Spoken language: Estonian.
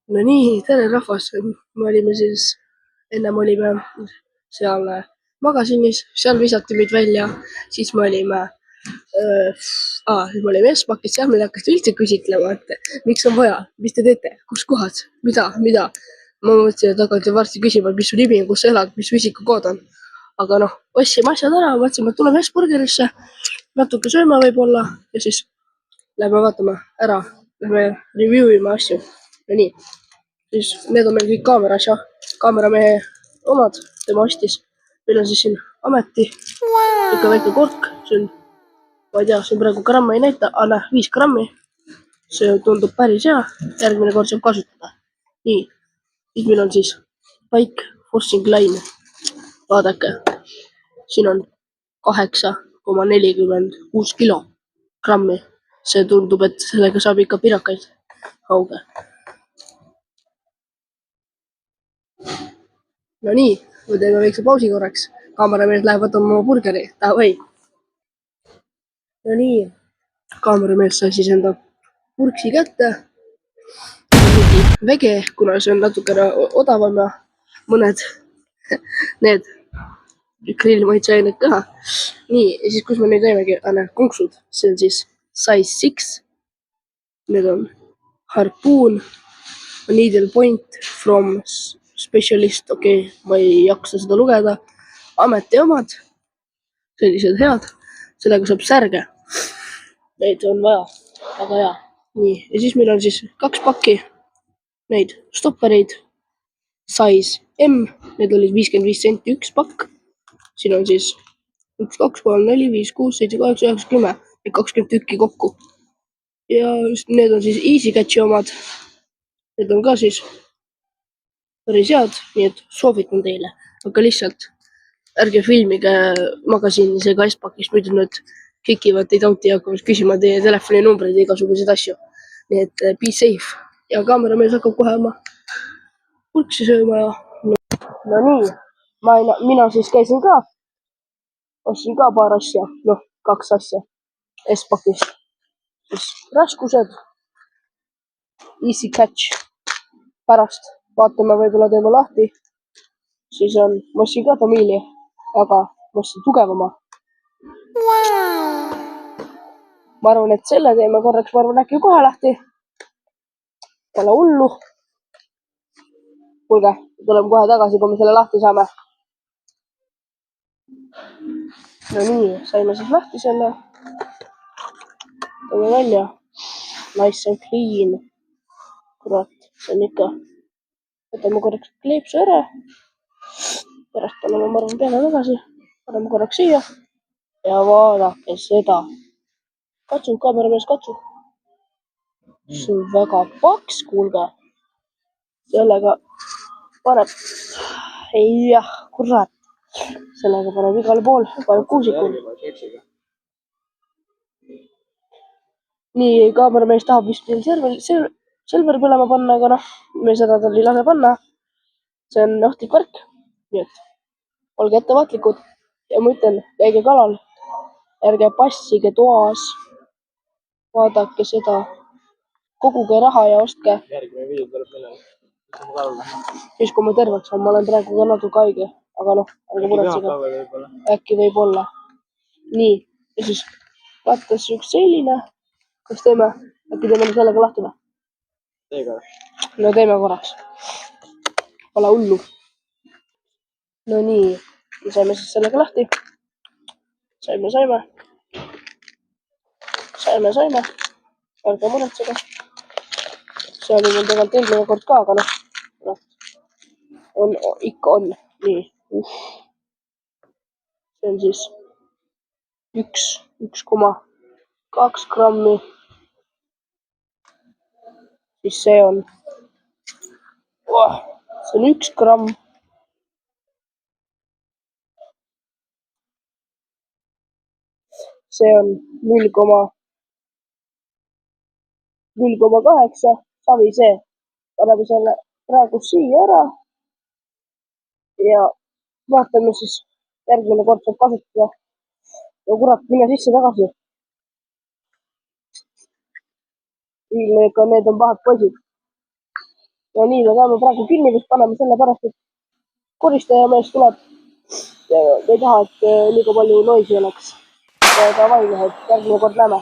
No nii, tere rahvas, me olime siis, ennem olime seal magasinis, seal visati meid välja, siis me olime siis me olime Espakis, seal meile hakati üldse küsitlema, et miks on vaja, mis te teete, kus kohas, mida. Ma mõtlesin, et hakati varsti küsima, mis su nimi on, kus sa elad, mis su isikukood on. Aga noh, ostsime asjad ära, mõtlesime, et tuleme Hesburgerisse, natuke sööme võib-olla ja siis lähme vaatame ära, lähme review ima asju. No nii, siis need on meil kõik kaameras ja kaameramehe omad, tema ostis. Meil on siis siin ameti, ikka väike kork, see on, ma ei tea, siin praegu gramme ei näita, aga 5 grammi. See tundub päris hea, järgmine kord saab kasutada. Nii, siis meil on siis Bike Forcing Line. Vaadake, siin on 8,46 kilogrammi. See tundub, et sellega saab ikka pirakaid hauge. No nii, me teeme väikse pausi korraks. Kaameramees läheb võtama oma burgeri, davai. No nii, kaameramees sai siis enda purksi kätte. Mingi vege, kuna see on natukene odavam ja mõned need grillmaitseained ka. Nii, ja siis kus me nüüd teemegi, konksud, see on siis size 6. Need on harpuun, needle point from specialist, okei, ma ei jaksa seda lugeda. Ameti omad, sellised head, sellega saab särge. Neid on vaja, väga hea. Nii, ja siis meil on siis 2 pakki neid stoppereid, size M, need olid 55 senti üks pakk. Siin on siis 1, 2, 3, 4, 5, 6, 7, 8, 9, 10 ja 20 tükki kokku. Ja need on siis Easy Catchi omad. Need on ka siis päris head, nii et soovitan teile, aga lihtsalt ärge filmige magasiinis ega Espakis, muidu nad kikivad teid auti ja hakkavad küsima teie telefoninumbreid ja igasuguseid asju. Nii et be safe ja kaameramees hakkab kohe oma purksi sööma ja no nii, mina siis käisin ka, ostsin ka paar asja, 2 asja Espakis. Siis raskused, Easy Catch, pärast vaatame, võib-olla teeme lahti. Siis on, ma ostsin ka Familia, aga ma ostsin tugevama. Ma arvan, et selle teeme korraks, ma arvan, äkki kohe lahti. Pole hullu. Kuulge, tuleme kohe tagasi, kui me selle lahti saame. No nii, saime siis lahti selle. Toome välja. Nice and clean. Kurat, see on ikka. Võtame korraks kleepsu ära. Pärast paneme, ma arvan, peale tagasi. Paneme korraks siia. Ja vaadake seda. Katsu, kaameramees, katsu. See on väga paks, kuulge. Sellega paneb, jah, kurat. Sellega paneb igale pool, paneb kuusikul. Nii, kaameramees tahab vist veel Silver põlema panna, aga noh, me seda tal ei lase panna. See on ohtlik värk, nii et olge ettevaatlikud ja ma ütlen, käige kalal, ärge passige toas, vaadake seda, koguge raha ja ostke. Järgmine video tuleb millal, siis kui ma terveks olen, ma olen praegu ka natuke haige, aga noh, ärge muretsege, äkki võib-olla. Nii, ja siis vaadates üks selline, kas teeme, äkki teeme sellega lahti või? Teega. No teeme korraks. Pole hullu. No nii, saime siis sellega lahti. Saime. Ärge muretsege. See oli mul tegelikult eelmine kord ka, aga noh, ikka on. Nii, see on siis 1,2 grammi. Siis see on 1 gramm. See on 0,8 savi see. Paneme selle praegu siia ära. Ja vaatame siis, järgmine kord saab kasutada. No kurat, mine sisse tagasi. Ilmega need on pahad poisid. ja nii me peame praegu kinni vist panema sellepärast, et koristajamees tuleb ja me ei taha, et liiga palju noisi oleks. Davai, mehed, järgmine kord näeme.